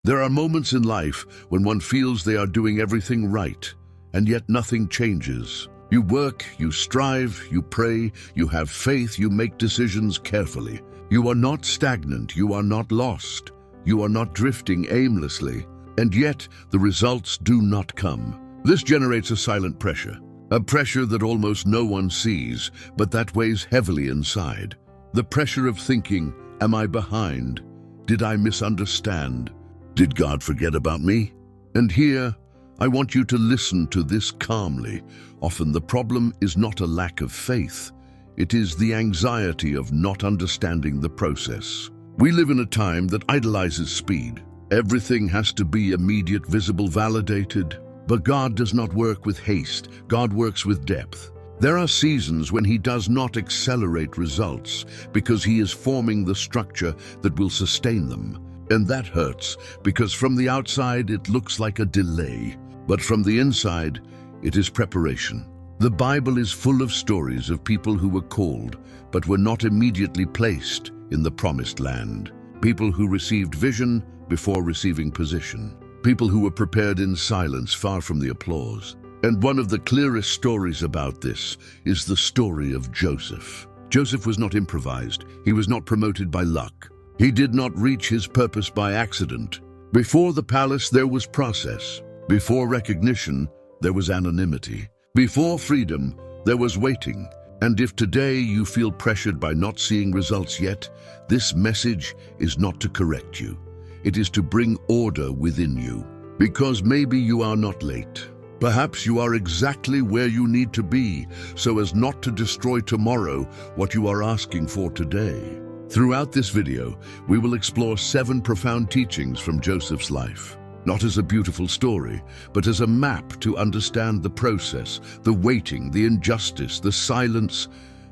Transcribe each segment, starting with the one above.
There are moments in life when one feels they are doing everything right, and yet nothing changes. You work, you strive, you pray, you have faith, you make decisions carefully. You are not stagnant, you are not lost, you are not drifting aimlessly, and yet the results do not come. This generates a silent pressure, a pressure that almost no one sees, but that weighs heavily inside. The pressure of thinking, am I behind? Did I misunderstand? Did God forget about me? And here, I want you to listen to this calmly. Often the problem is not a lack of faith. It is the anxiety of not understanding the process. We live in a time that idolizes speed. Everything has to be immediate, visible, validated. But God does not work with haste. God works with depth. There are seasons when He does not accelerate results because He is forming the structure that will sustain them. And that hurts because from the outside it looks like a delay, but from the inside it is preparation. The Bible is full of stories of people who were called but were not immediately placed in the promised land. People who received vision before receiving position. People who were prepared in silence, far from the applause. And one of the clearest stories about this is the story of Joseph. Joseph was not improvised. He was not promoted by luck. He did not reach his purpose by accident. Before the palace, there was process. Before recognition, there was anonymity. Before freedom, there was waiting. And if today you feel pressured by not seeing results yet, this message is not to correct you. It is to bring order within you. Because maybe you are not late. Perhaps you are exactly where you need to be, so as not to destroy tomorrow what you are asking for today. Throughout this video, we will explore 7 profound teachings from Joseph's life. Not as a beautiful story, but as a map to understand the process, the waiting, the injustice, the silence,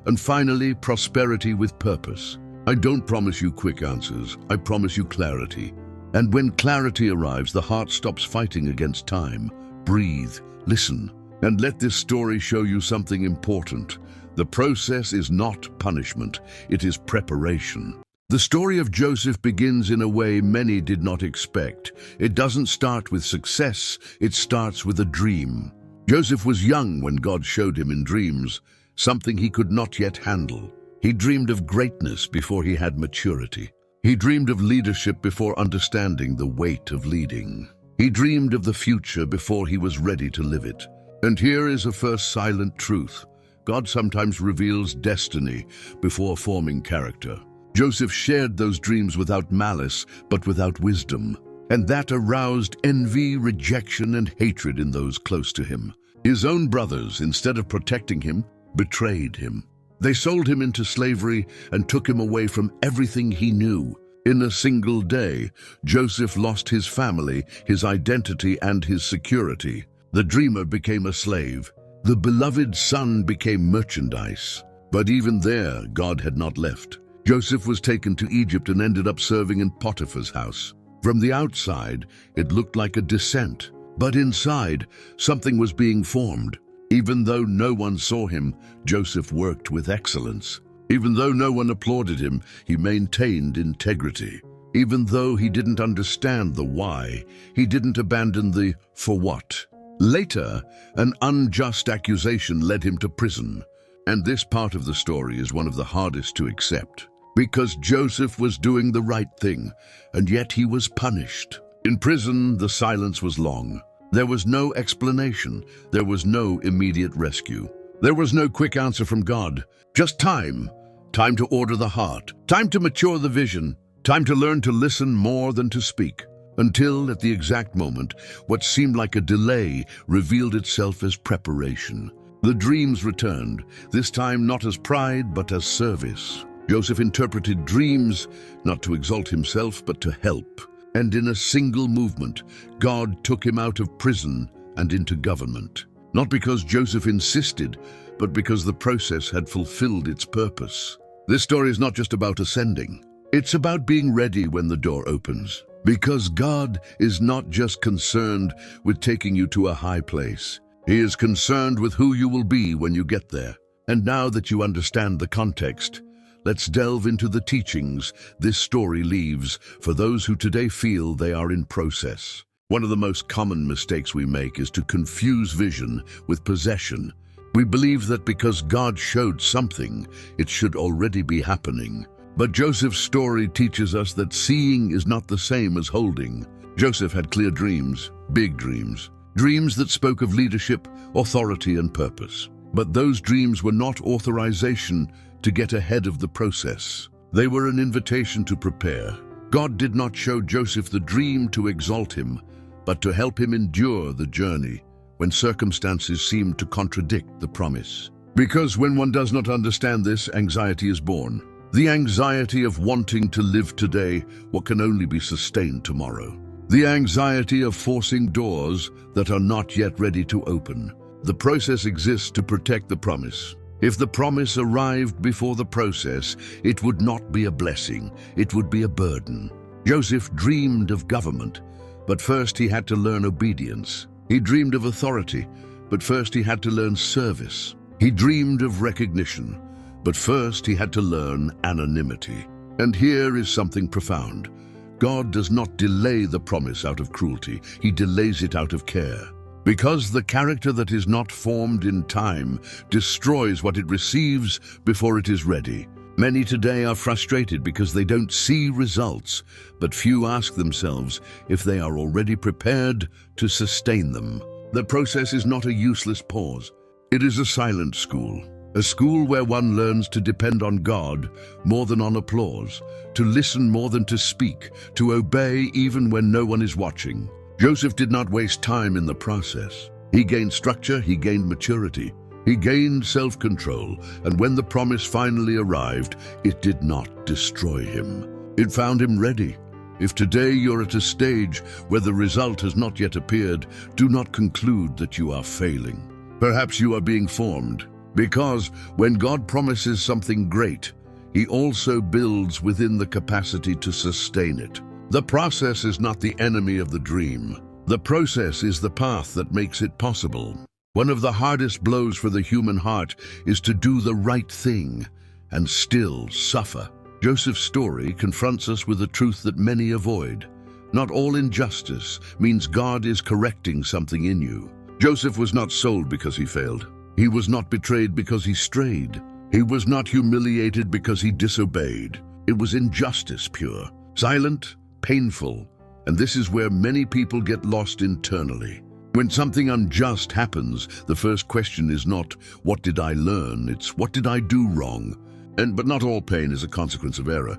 and finally, prosperity with purpose. I don't promise you quick answers, I promise you clarity. And when clarity arrives, the heart stops fighting against time. Breathe, listen, and let this story show you something important. The process is not punishment, it is preparation. The story of Joseph begins in a way many did not expect. It doesn't start with success, it starts with a dream. Joseph was young when God showed him in dreams something he could not yet handle. He dreamed of greatness before he had maturity. He dreamed of leadership before understanding the weight of leading. He dreamed of the future before he was ready to live it. And here is a first silent truth. God sometimes reveals destiny before forming character. Joseph shared those dreams without malice, but without wisdom. And that aroused envy, rejection, and hatred in those close to him. His own brothers, instead of protecting him, betrayed him. They sold him into slavery and took him away from everything he knew. In a single day, Joseph lost his family, his identity, and his security. The dreamer became a slave. The beloved son became merchandise. But even there, God had not left. Joseph was taken to Egypt and ended up serving in Potiphar's house. From the outside, it looked like a descent. But inside, something was being formed. Even though no one saw him, Joseph worked with excellence. Even though no one applauded him, he maintained integrity. Even though he didn't understand the why, he didn't abandon the for what. Later, an unjust accusation led him to prison. And this part of the story is one of the hardest to accept. Because Joseph was doing the right thing, and yet he was punished. In prison, the silence was long. There was no explanation. There was no immediate rescue. There was no quick answer from God. Just time. Time to order the heart. Time to mature the vision. Time to learn to listen more than to speak. Until, at the exact moment, what seemed like a delay revealed itself as preparation. The dreams returned, this time not as pride, but as service. Joseph interpreted dreams not to exalt himself, but to help. And in a single movement, God took him out of prison and into government. Not because Joseph insisted, but because the process had fulfilled its purpose. This story is not just about ascending. It's about being ready when the door opens. Because God is not just concerned with taking you to a high place. He is concerned with who you will be when you get there. And now that you understand the context, let's delve into the teachings this story leaves for those who today feel they are in process. One of the most common mistakes we make is to confuse vision with possession. We believe that because God showed something, it should already be happening. But Joseph's story teaches us that seeing is not the same as holding. Joseph had clear dreams, big dreams, dreams that spoke of leadership, authority, and purpose. But those dreams were not authorization to get ahead of the process. They were an invitation to prepare. God did not show Joseph the dream to exalt him, but to help him endure the journey when circumstances seemed to contradict the promise. Because when one does not understand this, anxiety is born. The anxiety of wanting to live today what can only be sustained tomorrow. The anxiety of forcing doors that are not yet ready to open. The process exists to protect the promise. If the promise arrived before the process, it would not be a blessing, it would be a burden. Joseph dreamed of government, but first he had to learn obedience. He dreamed of authority, but first he had to learn service. He dreamed of recognition, but first he had to learn anonymity. And here is something profound. God does not delay the promise out of cruelty, he delays it out of care. Because the character that is not formed in time destroys what it receives before it is ready. Many today are frustrated because they don't see results, but few ask themselves if they are already prepared to sustain them. The process is not a useless pause. It is a silent school. A school where one learns to depend on God more than on applause, to listen more than to speak, to obey even when no one is watching. Joseph did not waste time in the process. He gained structure, he gained maturity. He gained self-control, and when the promise finally arrived, it did not destroy him. It found him ready. If today you're at a stage where the result has not yet appeared, do not conclude that you are failing. Perhaps you are being formed, because when God promises something great, He also builds within the capacity to sustain it. The process is not the enemy of the dream. The process is the path that makes it possible. One of the hardest blows for the human heart is to do the right thing and still suffer. Joseph's story confronts us with a truth that many avoid. Not all injustice means God is correcting something in you. Joseph was not sold because he failed. He was not betrayed because he strayed. He was not humiliated because he disobeyed. It was injustice pure, silent, painful, and this is where many people get lost internally. When something unjust happens, the first question is not, what did I learn? It's, what did I do wrong? But not all pain is a consequence of error.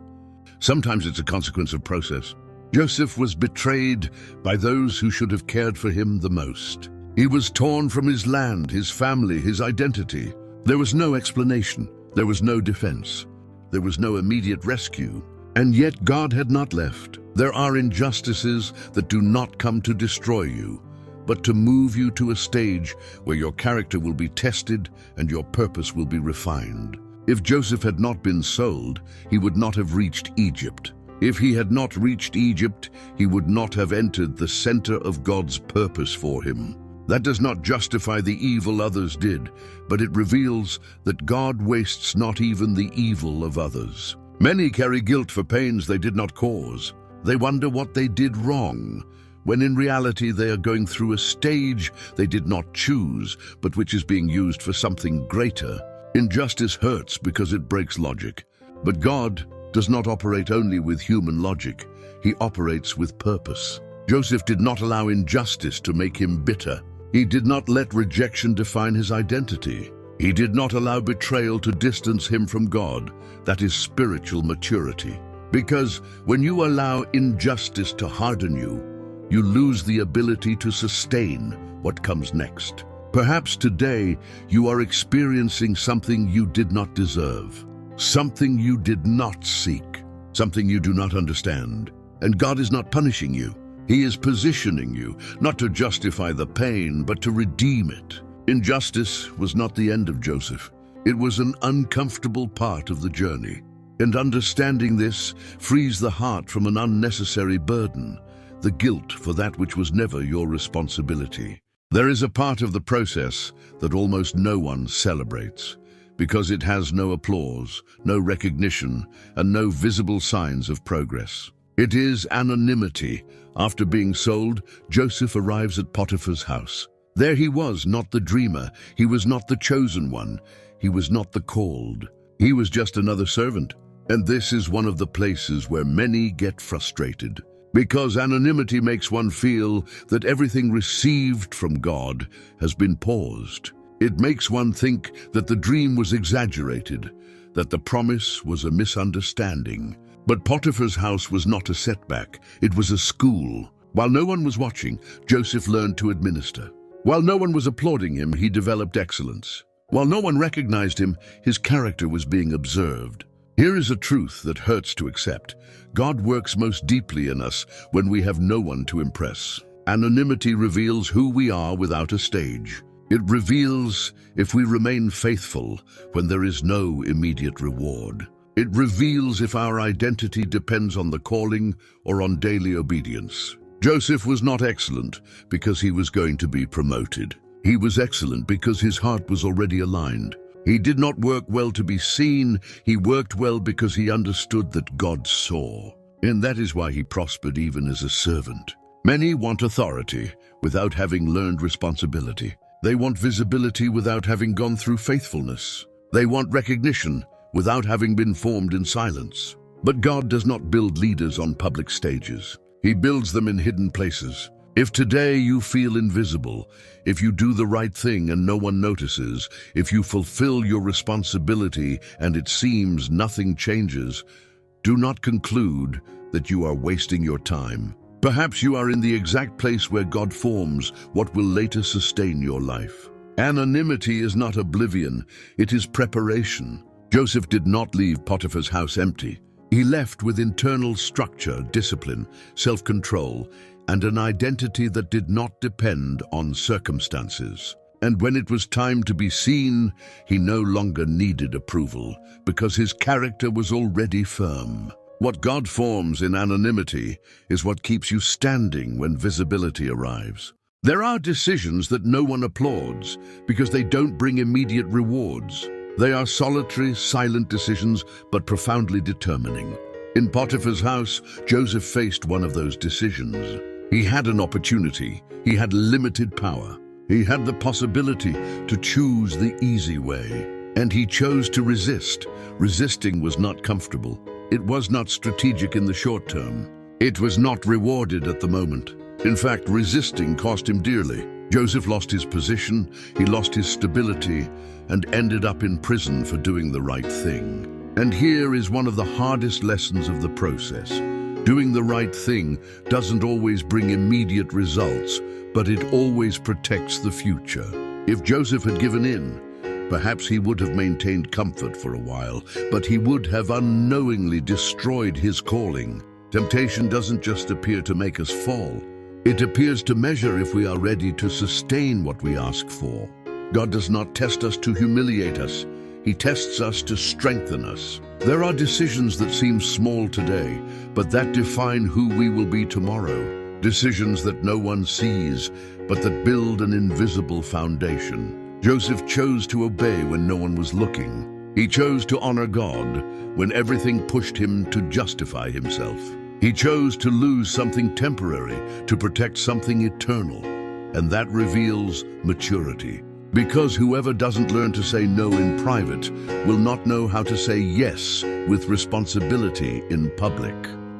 Sometimes it's a consequence of process. Joseph was betrayed by those who should have cared for him the most. He was torn from his land, his family, his identity. There was no explanation. There was no defense. There was no immediate rescue. And yet God had not left. There are injustices that do not come to destroy you, but to move you to a stage where your character will be tested and your purpose will be refined. If Joseph had not been sold, he would not have reached Egypt. If he had not reached Egypt, he would not have entered the center of God's purpose for him. That does not justify the evil others did, but it reveals that God wastes not even the evil of others. Many carry guilt for pains they did not cause. They wonder what they did wrong, when in reality they are going through a stage they did not choose, but which is being used for something greater. Injustice hurts because it breaks logic. But God does not operate only with human logic. He operates with purpose. Joseph did not allow injustice to make him bitter. He did not let rejection define his identity. He did not allow betrayal to distance him from God. That is spiritual maturity. Because when you allow injustice to harden you, you lose the ability to sustain what comes next. Perhaps today you are experiencing something you did not deserve, something you did not seek, something you do not understand. And God is not punishing you. He is positioning you, not to justify the pain, but to redeem it. Injustice was not the end of Joseph. It was an uncomfortable part of the journey. And understanding this frees the heart from an unnecessary burden, the guilt for that which was never your responsibility. There is a part of the process that almost no one celebrates, because it has no applause, no recognition, and no visible signs of progress. It is anonymity. After being sold, Joseph arrives at Potiphar's house. There he was, not the dreamer. He was not the chosen one. He was not the called. He was just another servant. And this is one of the places where many get frustrated. Because anonymity makes one feel that everything received from God has been paused. It makes one think that the dream was exaggerated, that the promise was a misunderstanding. But Potiphar's house was not a setback, it was a school. While no one was watching, Joseph learned to administer. While no one was applauding him, he developed excellence. While no one recognized him, his character was being observed. Here is a truth that hurts to accept. God works most deeply in us when we have no one to impress. Anonymity reveals who we are without a stage. It reveals if we remain faithful when there is no immediate reward. It reveals if our identity depends on the calling or on daily obedience. Joseph was not excellent because he was going to be promoted. He was excellent because his heart was already aligned. He did not work well to be seen, he worked well because he understood that God saw. And that is why he prospered even as a servant. Many want authority without having learned responsibility. They want visibility without having gone through faithfulness. They want recognition without having been formed in silence. But God does not build leaders on public stages. He builds them in hidden places. If today you feel invisible, if you do the right thing and no one notices, if you fulfill your responsibility and it seems nothing changes, do not conclude that you are wasting your time. Perhaps you are in the exact place where God forms what will later sustain your life. Anonymity is not oblivion, it is preparation. Joseph did not leave Potiphar's house empty. He left with internal structure, discipline, self-control, and an identity that did not depend on circumstances. And when it was time to be seen, he no longer needed approval, because his character was already firm. What God forms in anonymity is what keeps you standing when visibility arrives. There are decisions that no one applauds because they don't bring immediate rewards. They are solitary, silent decisions, but profoundly determining. In Potiphar's house, Joseph faced one of those decisions. He had an opportunity. He had limited power. He had the possibility to choose the easy way. And he chose to resist. Resisting was not comfortable. It was not strategic in the short term. It was not rewarded at the moment. In fact, resisting cost him dearly. Joseph lost his position, he lost his stability, and ended up in prison for doing the right thing. And here is one of the hardest lessons of the process. Doing the right thing doesn't always bring immediate results, but it always protects the future. If Joseph had given in, perhaps he would have maintained comfort for a while, but he would have unknowingly destroyed his calling. Temptation doesn't just appear to make us fall. It appears to measure if we are ready to sustain what we ask for. God does not test us to humiliate us. He tests us to strengthen us. There are decisions that seem small today, but that define who we will be tomorrow. Decisions that no one sees, but that build an invisible foundation. Joseph chose to obey when no one was looking. He chose to honor God when everything pushed him to justify himself. He chose to lose something temporary to protect something eternal, and that reveals maturity. Because whoever doesn't learn to say no in private will not know how to say yes with responsibility in public.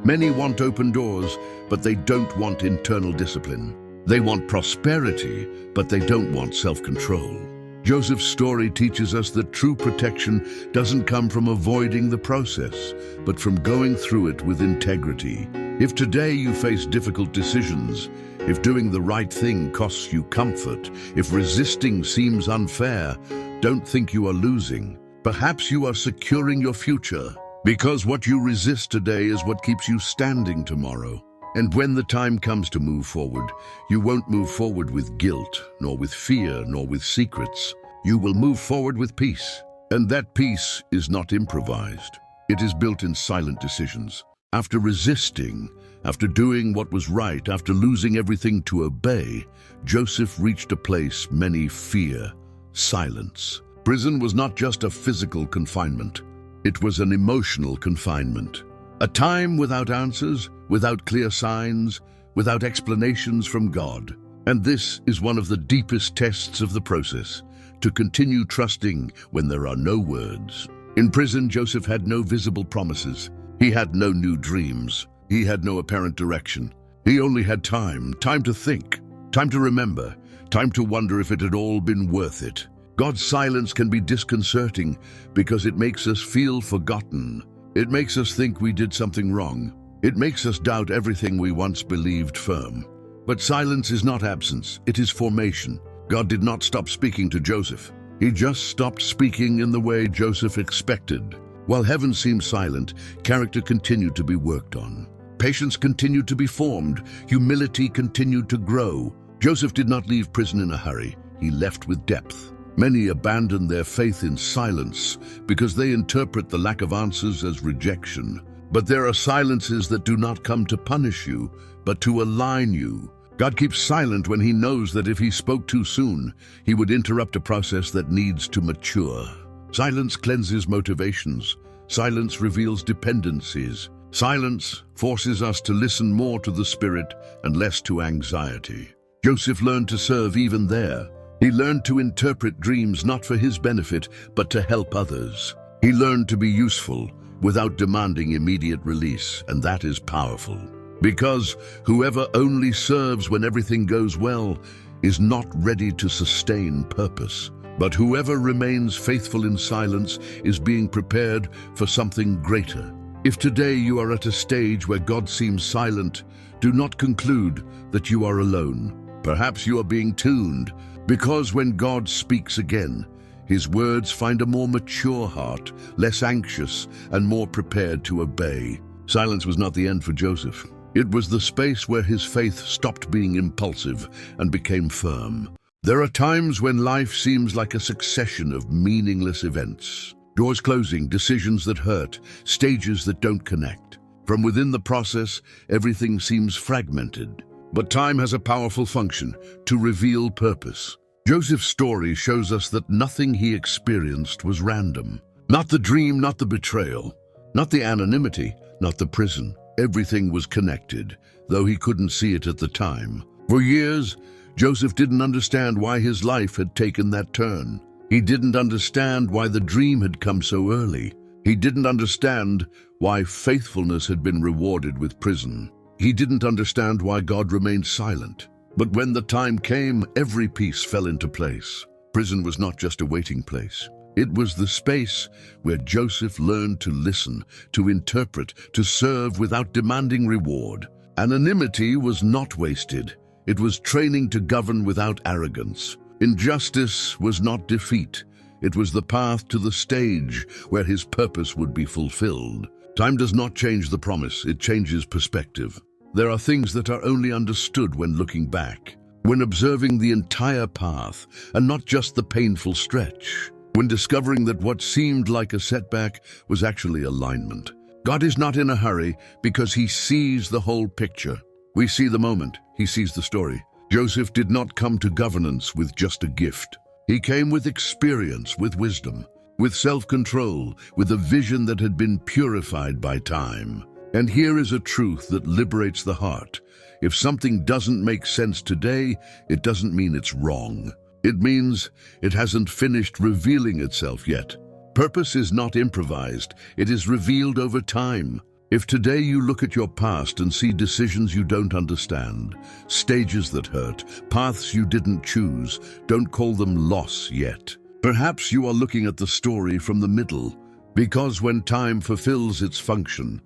Many want open doors, but they don't want internal discipline. They want prosperity, but they don't want self-control. Joseph's story teaches us that true protection doesn't come from avoiding the process, but from going through it with integrity. If today you face difficult decisions, if doing the right thing costs you comfort, if resisting seems unfair, don't think you are losing. Perhaps you are securing your future, because what you resist today is what keeps you standing tomorrow. And when the time comes to move forward, you won't move forward with guilt, nor with fear, nor with secrets. You will move forward with peace. And that peace is not improvised. It is built in silent decisions. After resisting, after doing what was right, after losing everything to obey, Joseph reached a place many fear: silence. Prison was not just a physical confinement. It was an emotional confinement. A time without answers, without clear signs, without explanations from God. And this is one of the deepest tests of the process, to continue trusting when there are no words. In prison, Joseph had no visible promises. He had no new dreams. He had no apparent direction. He only had time to think, time to remember, time to wonder if it had all been worth it. God's silence can be disconcerting because it makes us feel forgotten. It makes us think we did something wrong. It makes us doubt everything we once believed firm. But silence is not absence, it is formation. God did not stop speaking to Joseph. He just stopped speaking in the way Joseph expected. While heaven seemed silent, character continued to be worked on. Patience continued to be formed. Humility continued to grow. Joseph did not leave prison in a hurry. He left with depth. Many abandon their faith in silence because they interpret the lack of answers as rejection. But there are silences that do not come to punish you, but to align you. God keeps silent when he knows that if he spoke too soon, he would interrupt a process that needs to mature. Silence cleanses motivations. Silence reveals dependencies. Silence forces us to listen more to the Spirit and less to anxiety. Joseph learned to serve even there. He learned to interpret dreams not for his benefit, but to help others. He learned to be useful without demanding immediate release, and that is powerful. Because whoever only serves when everything goes well is not ready to sustain purpose. But whoever remains faithful in silence is being prepared for something greater. If today you are at a stage where God seems silent, do not conclude that you are alone. Perhaps you are being tuned, because when God speaks again, his words find a more mature heart, less anxious, and more prepared to obey. Silence was not the end for Joseph. It was the space where his faith stopped being impulsive and became firm. There are times when life seems like a succession of meaningless events. Doors closing, decisions that hurt, stages that don't connect. From within the process, everything seems fragmented. But time has a powerful function to reveal purpose. Joseph's story shows us that nothing he experienced was random. Not the dream, not the betrayal, not the anonymity, not the prison. Everything was connected, though he couldn't see it at the time. For years, Joseph didn't understand why his life had taken that turn. He didn't understand why the dream had come so early. He didn't understand why faithfulness had been rewarded with prison. He didn't understand why God remained silent. But when the time came, every piece fell into place. Prison was not just a waiting place. It was the space where Joseph learned to listen, to interpret, to serve without demanding reward. Anonymity was not wasted. It was training to govern without arrogance. Injustice was not defeat. It was the path to the stage where his purpose would be fulfilled. Time does not change the promise, it changes perspective. There are things that are only understood when looking back, when observing the entire path and not just the painful stretch, when discovering that what seemed like a setback was actually alignment. God is not in a hurry because he sees the whole picture. We see the moment, he sees the story. Joseph did not come to governance with just a gift. He came with experience, with wisdom, with self-control, with a vision that had been purified by time. And here is a truth that liberates the heart. If something doesn't make sense today, it doesn't mean it's wrong. It means it hasn't finished revealing itself yet. Purpose is not improvised, it is revealed over time. If today you look at your past and see decisions you don't understand, stages that hurt, paths you didn't choose, don't call them loss yet. Perhaps you are looking at the story from the middle, because when time fulfills its function,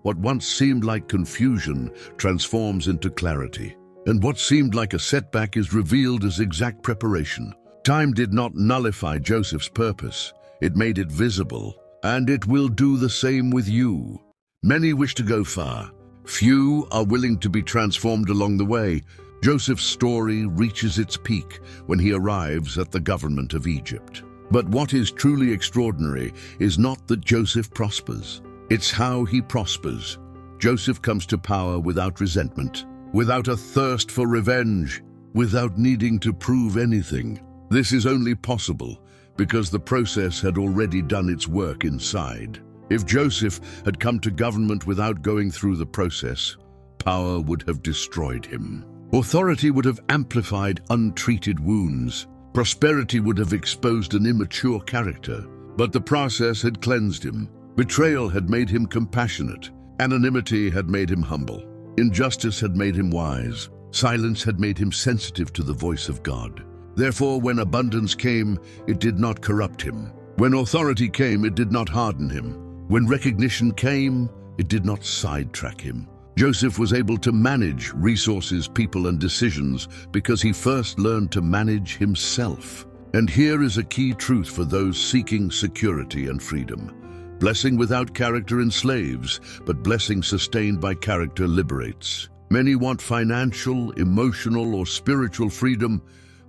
what once seemed like confusion transforms into clarity. And what seemed like a setback is revealed as exact preparation. Time did not nullify Joseph's purpose. It made it visible. And it will do the same with you. Many wish to go far. Few are willing to be transformed along the way. Joseph's story reaches its peak when he arrives at the government of Egypt. But what is truly extraordinary is not that Joseph prospers. It's how he prospers. Joseph comes to power without resentment, without a thirst for revenge, without needing to prove anything. This is only possible because the process had already done its work inside. If Joseph had come to government without going through the process, power would have destroyed him. Authority would have amplified untreated wounds. Prosperity would have exposed an immature character. But the process had cleansed him. Betrayal had made him compassionate. Anonymity had made him humble. Injustice had made him wise. Silence had made him sensitive to the voice of God. Therefore, when abundance came, it did not corrupt him. When authority came, it did not harden him. When recognition came, it did not sidetrack him. Joseph was able to manage resources, people, and decisions because he first learned to manage himself. And here is a key truth for those seeking security and freedom. Blessing without character enslaves, but blessing sustained by character liberates. Many want financial, emotional, or spiritual freedom,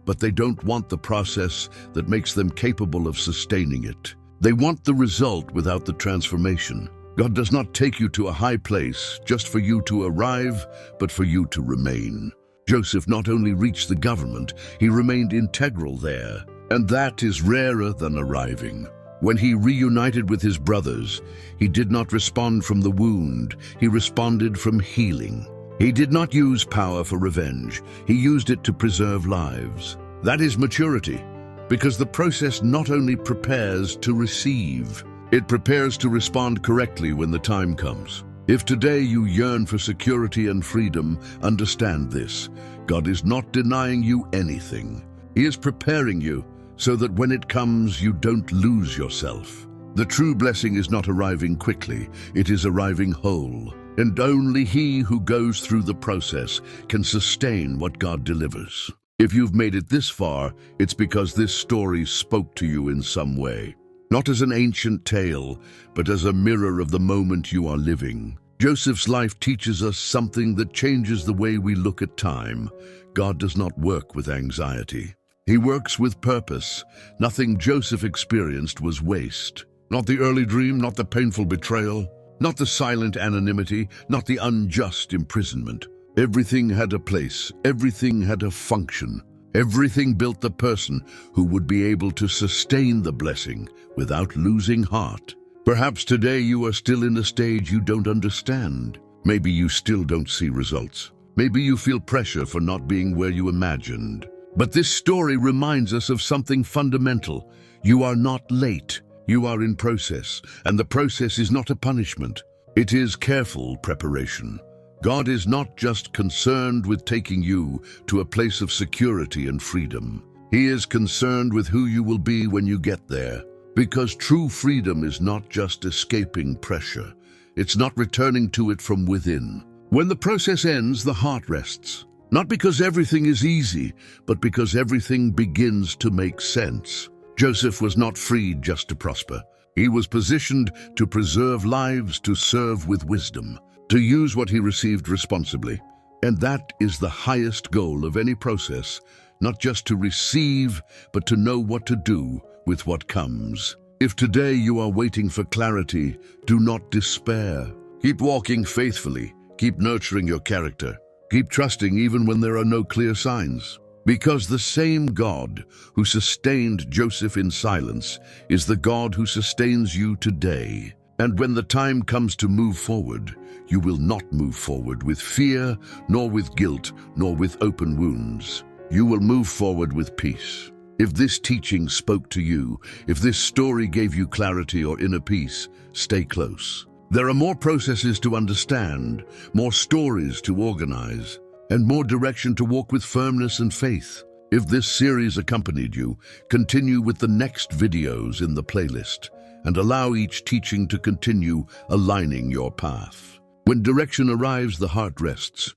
but they don't want the process that makes them capable of sustaining it. They want the result without the transformation. God does not take you to a high place just for you to arrive, but for you to remain. Joseph not only reached the government, he remained integral there, and that is rarer than arriving. When he reunited with his brothers, he did not respond from the wound, he responded from healing. He did not use power for revenge, he used it to preserve lives. That is maturity, because the process not only prepares to receive, it prepares to respond correctly when the time comes. If today you yearn for security and freedom, understand this: God is not denying you anything. He is preparing you so that when it comes, you don't lose yourself. The true blessing is not arriving quickly, it is arriving whole. And only he who goes through the process can sustain what God delivers. If you've made it this far, it's because this story spoke to you in some way. Not as an ancient tale, but as a mirror of the moment you are living. Joseph's life teaches us something that changes the way we look at time. God does not work with anxiety. He works with purpose. Nothing Joseph experienced was waste. Not the early dream, not the painful betrayal, not the silent anonymity, not the unjust imprisonment. Everything had a place, everything had a function. Everything built the person who would be able to sustain the blessing without losing heart. Perhaps today you are still in a stage you don't understand. Maybe you still don't see results. Maybe you feel pressure for not being where you imagined. But this story reminds us of something fundamental. You are not late. You are in process, and the process is not a punishment. It is careful preparation. God is not just concerned with taking you to a place of security and freedom. He is concerned with who you will be when you get there. Because true freedom is not just escaping pressure. It's not returning to it from within. When the process ends, the heart rests. Not because everything is easy, but because everything begins to make sense. Joseph was not freed just to prosper. He was positioned to preserve lives, to serve with wisdom, to use what he received responsibly. And that is the highest goal of any process, not just to receive, but to know what to do with what comes. If today you are waiting for clarity, do not despair. Keep walking faithfully, keep nurturing your character, keep trusting even when there are no clear signs. Because the same God who sustained Joseph in silence is the God who sustains you today. And when the time comes to move forward, you will not move forward with fear, nor with guilt, nor with open wounds. You will move forward with peace. If this teaching spoke to you, if this story gave you clarity or inner peace, stay close. There are more processes to understand, more stories to organize, and more direction to walk with firmness and faith. If this series accompanied you, continue with the next videos in the playlist, and allow each teaching to continue aligning your path. When direction arrives, the heart rests.